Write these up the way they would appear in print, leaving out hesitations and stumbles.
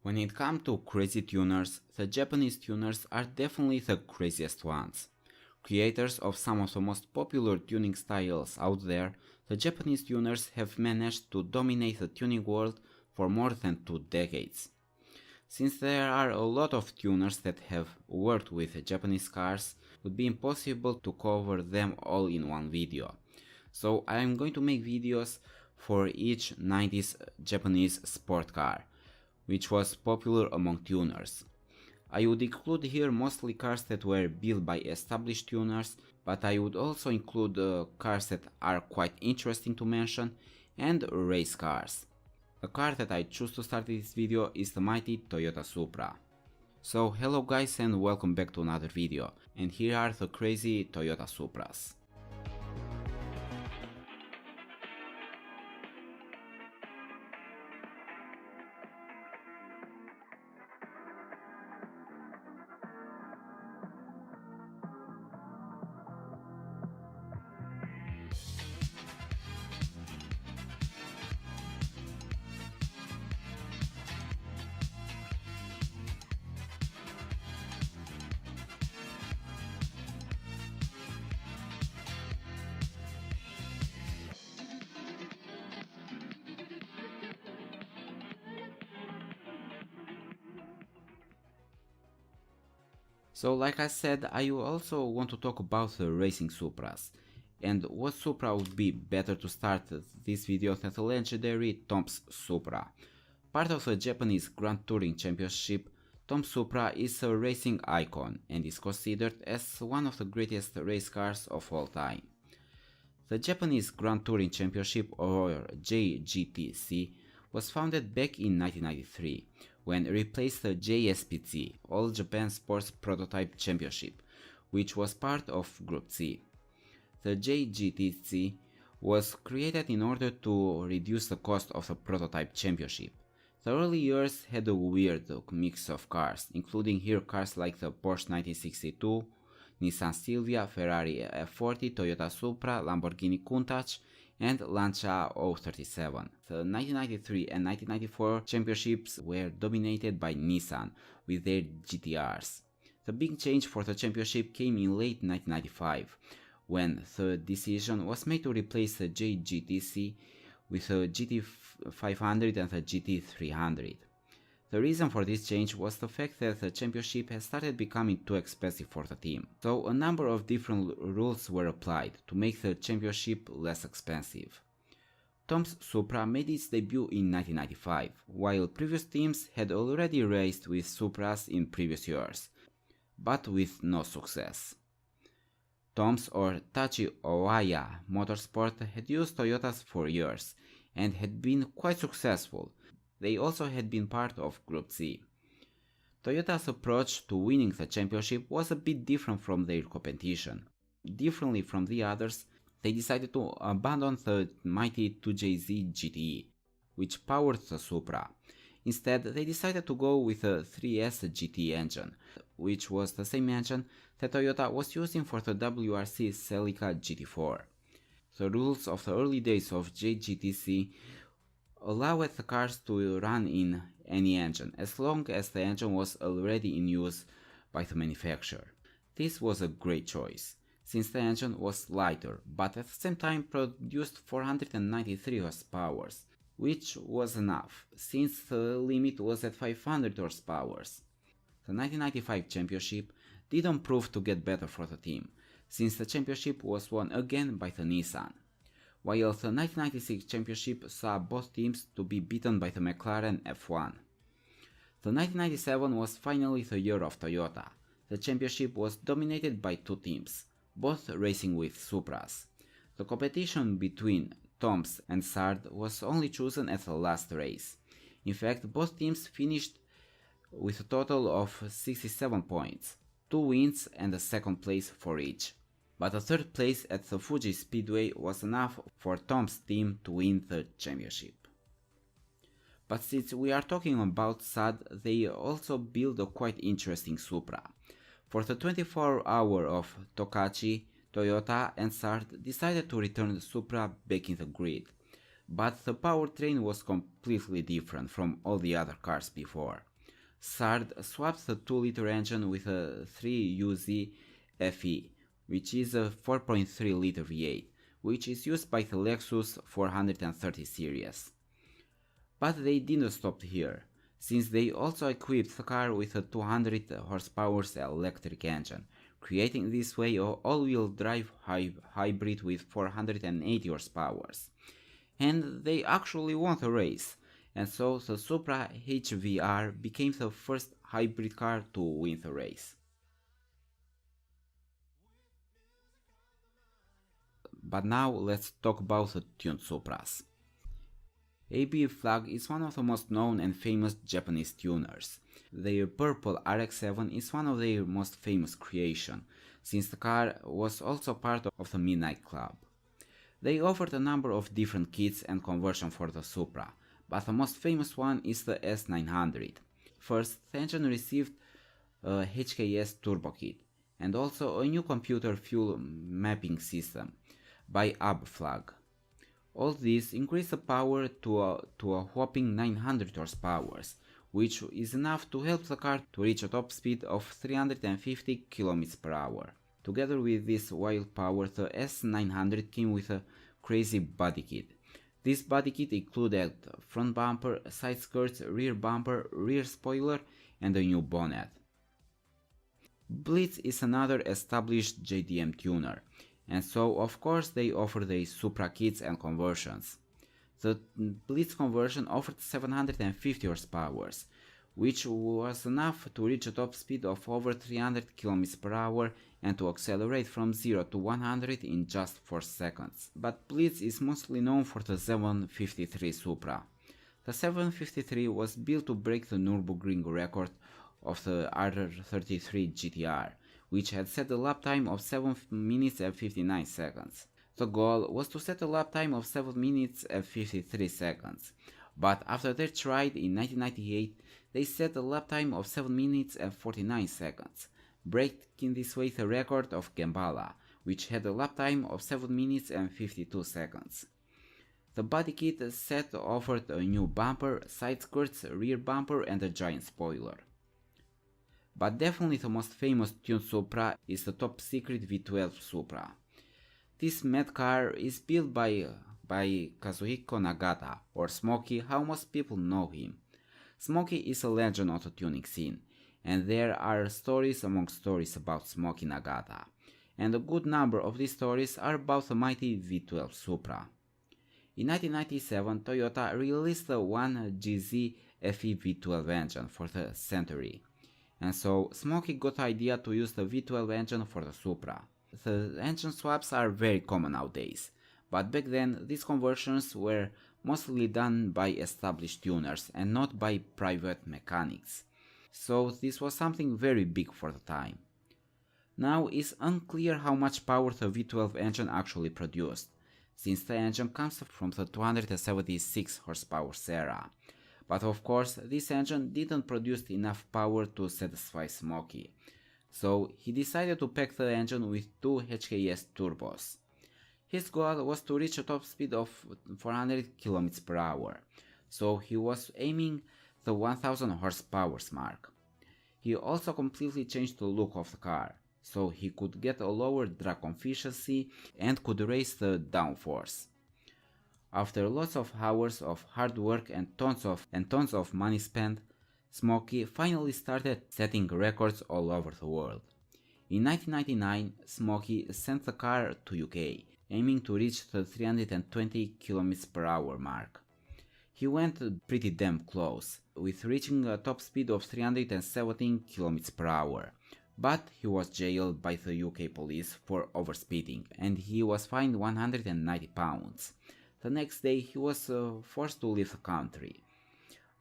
When it comes to crazy tuners, the Japanese tuners are definitely the craziest ones. Creators of some of the most popular tuning styles out there, the Japanese tuners have managed to dominate the tuning world for more than 2 decades. Since there are a lot of tuners that have worked with Japanese cars, it would be impossible to cover them all in one video. So I am going to make videos for each 90s Japanese sport car, which was popular among tuners. I would include here mostly cars that were built by established tuners, but I would also include cars that are quite interesting to mention and race cars. The car that I choose to start this video is the mighty Toyota Supra. So hello guys and welcome back to another video, and here are the crazy Toyota Supras. So like I said, I also want to talk about the racing Supras. And what Supra would be better to start this video than the legendary Tomas Supra. Part of the Japanese Grand Touring Championship, Tomas Supra is a racing icon and is considered as one of the greatest race cars of all time. The Japanese Grand Touring Championship, or JGTC, was founded back in 1993, when it replaced the JSPC, All Japan Sports Prototype Championship, which was part of Group C. The JGTC was created in order to reduce the cost of the Prototype Championship. The early years had a weird mix of cars, including here cars like the Porsche 1962, Nissan Silvia, Ferrari F40, Toyota Supra, Lamborghini Countach, and Lancia 037. The 1993 and 1994 championships were dominated by Nissan with their GTRs. The big change for the championship came in late 1995, when the decision was made to replace the JGTC with the GT500 and the GT300. The reason for this change was the fact that the championship had started becoming too expensive for the team, so a number of different rules were applied to make the championship less expensive. Tomas Supra made its debut in 1995, while previous teams had already raced with Supras in previous years, but with no success. Tomas, or Tachi Owaya Motorsport, had used Toyotas for years and had been quite successful. They also had been part of Group C. Toyota's approach to winning the championship was a bit different from their competition. Differently from the others, they decided to abandon the mighty 2JZ GTE, which powered the Supra. Instead, they decided to go with a 3S GT engine, which was the same engine that Toyota was using for the WRC Celica GT4. The rules of the early days of JGTC allowed the cars to run in any engine, as long as the engine was already in use by the manufacturer. This was a great choice, since the engine was lighter, but at the same time produced 493 horsepower, which was enough, since the limit was at 500 horsepower. The 1995 championship didn't prove to get better for the team, since the championship was won again by the Nissan, while the 1996 championship saw both teams to be beaten by the McLaren F1. The 1997 was finally the year of Toyota. The championship was dominated by two teams, both racing with Supras. The competition between Toms and Sard was only chosen at the last race. In fact, both teams finished with a total of 67 points, 2 wins and a second place for each. But a third place at the Fuji Speedway was enough for Tom's team to win the championship. But since we are talking about SAD, they also built a quite interesting Supra. For the 24-hour of Tokachi, Toyota and SAD decided to return the Supra back in the grid, but the powertrain was completely different from all the other cars before. Sard swapped the 2-liter engine with a 3UZ FE, which is a 4.3-liter V8, which is used by the Lexus 430 series. But they didn't stop here, since they also equipped the car with a 200 horsepower electric engine, creating this way an all-wheel drive hybrid with 480 horsepower. And they actually won the race, and so the Supra HVR became the first hybrid car to win the race. But now let's talk about the tuned Supras. AB Flag is one of the most known and famous Japanese tuners. Their purple RX-7 is one of their most famous creations, since the car was also part of the Midnight Club. They offered a number of different kits and conversions for the Supra, but the most famous one is the S900. First, the engine received a HKS turbo kit, and also a new computer fuel mapping system by AB Flag. All this increased the power to a whopping 900 horsepower, which is enough to help the car to reach a top speed of 350 km per hour. Together with this wild power, the S900 came with a crazy body kit. This body kit included front bumper, side skirts, rear bumper, rear spoiler, and a new bonnet. Blitz is another established JDM tuner, and so of course they offer the Supra kits and conversions. The Blitz conversion offered 750 horsepower, which was enough to reach a top speed of over 300 km per hour and to accelerate from 0 to 100 in just 4 seconds. But Blitz is mostly known for the 753 Supra. The 753 was built to break the Nürburgring record of the R33 GTR, which had set a lap time of 7 minutes and 59 seconds. The goal was to set a lap time of 7 minutes and 53 seconds, but after their ride in 1998, they set a lap time of 7 minutes and 49 seconds, breaking this way the record of Gembala, which had a lap time of 7 minutes and 52 seconds. The body kit set offered a new bumper, side skirts, rear bumper and a giant spoiler. But definitely the most famous tuned Supra is the top secret V12 Supra. This mad car is built by Kazuhiko Nagata, or Smokey, how most people know him. Smokey is a legend on the tuning scene, and there are stories among stories about Smokey Nagata, and a good number of these stories are about the mighty V12 Supra. In 1997, Toyota released the 1GZ FE V12 engine for the Century, and so Smokey got the idea to use the V12 engine for the Supra. The engine swaps are very common nowadays, but back then these conversions were mostly done by established tuners and not by private mechanics, so this was something very big for the time. Now it's unclear how much power the V12 engine actually produced, since the engine comes from the 276 horsepower era, but of course this engine didn't produce enough power to satisfy Smokey, so he decided to pack the engine with 2 HKS turbos. His goal was to reach a top speed of 400 km per hour, so he was aiming the 1000 horsepower mark. He also completely changed the look of the car, so he could get a lower drag efficiency and could raise the downforce. After lots of hours of hard work and tons of money spent, Smokey finally started setting records all over the world. In 1999, Smokey sent the car to UK, aiming to reach the 320 km per hour mark. He went pretty damn close, with reaching a top speed of 317 km per hour, but he was jailed by the UK police for overspeeding and he was fined £190. The next day he was forced to leave the country.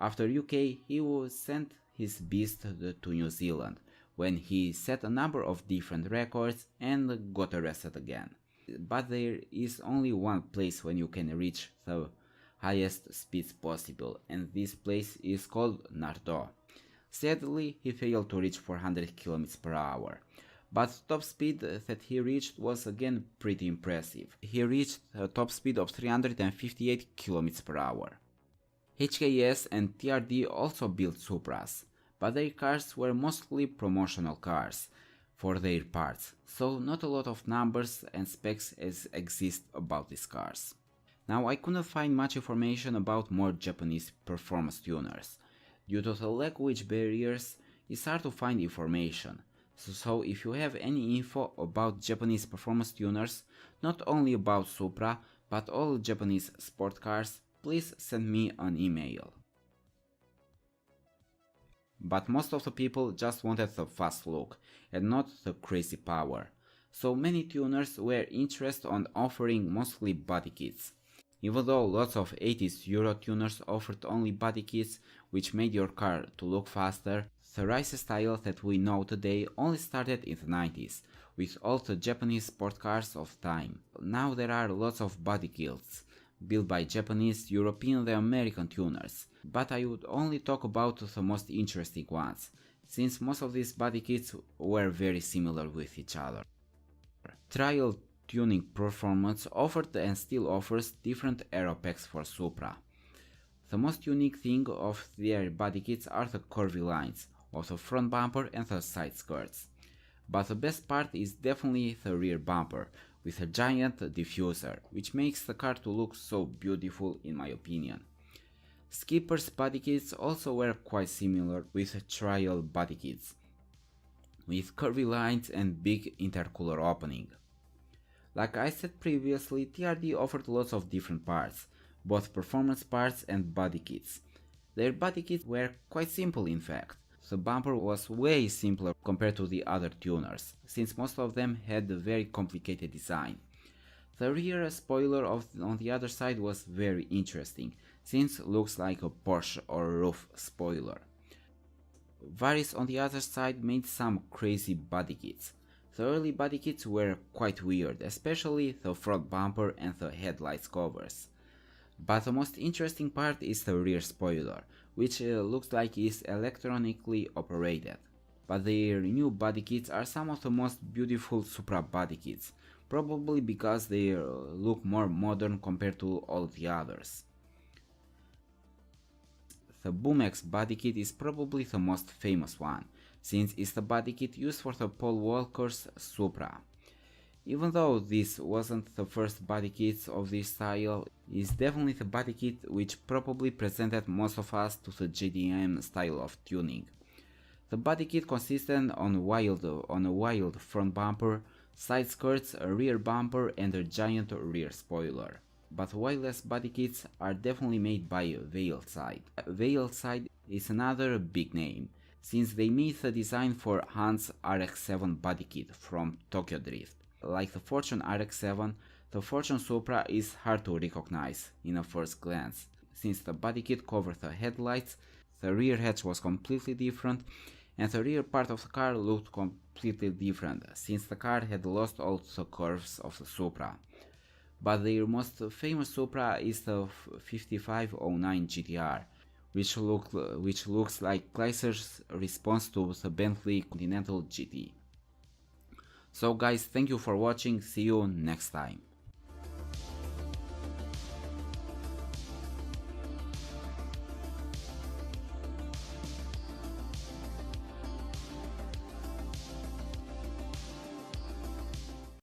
After UK, he was sent his beast to New Zealand, when he set a number of different records and got arrested again. But there is only one place when you can reach the highest speeds possible, and this place is called Nardó. Sadly, he failed to reach 400 km per hour, but the top speed that he reached was again pretty impressive. He reached a top speed of 358 km per hour. HKS and TRD also built Supras, but their cars were mostly promotional cars for their parts, so not a lot of numbers and specs exist about these cars. Now I couldn't find much information about more Japanese performance tuners. Due to the language barriers, it's hard to find information. So if you have any info about Japanese performance tuners, not only about Supra, but all Japanese sport cars, please send me an email. But most of the people just wanted the fast look and not the crazy power. So many tuners were interested on offering mostly body kits. Even though lots of 80s Euro tuners offered only body kits which made your car to look faster, the race style that we know today only started in the 90s, with all the Japanese sport cars of the time. Now there are lots of body kits, built by Japanese, European and American tuners, but I would only talk about the most interesting ones, since most of these body kits were very similar with each other. Trial Tuning Performance offered and still offers different aero packs for Supra. The most unique thing of their body kits are the curvy lines of the front bumper and the side skirts. But the best part is definitely the rear bumper, with a giant diffuser, which makes the car to look so beautiful in my opinion. Skipper's body kits also were quite similar with trial body kits, with curvy lines and big intercooler opening. Like I said previously, TRD offered lots of different parts, both performance parts and body kits. Their body kits were quite simple in fact. The bumper was way simpler compared to the other tuners, since most of them had a very complicated design. The rear spoiler on the other side was very interesting, since it looks like a Porsche or roof spoiler. Varis on the other side made some crazy body kits. The early body kits were quite weird, especially the front bumper and the headlights covers. But the most interesting part is the rear spoiler, which looks like is electronically operated. But their new body kits are some of the most beautiful Supra body kits, probably because they look more modern compared to all the others. The Boom-X body kit is probably the most famous one, since it's the body kit used for the Paul Walker's Supra. Even though this wasn't the first body kit of this style, it's definitely the body kit which probably presented most of us to the JDM style of tuning. The body kit consisted on a wild front bumper, side skirts, a rear bumper and a giant rear spoiler. But wildest body kits are definitely made by Veilside. Veilside is another big name, since they made the design for Han's RX-7 body kit from Tokyo Drift. Like the Fortune RX-7, the Fortune Supra is hard to recognize in a first glance, since the body kit covered the headlights, the rear hatch was completely different, and the rear part of the car looked completely different, since the car had lost all the curves of the Supra. But their most famous Supra is the 5509 GTR, which looks like Chrysler's response to the Bentley Continental GT. So guys, thank you for watching, see you next time.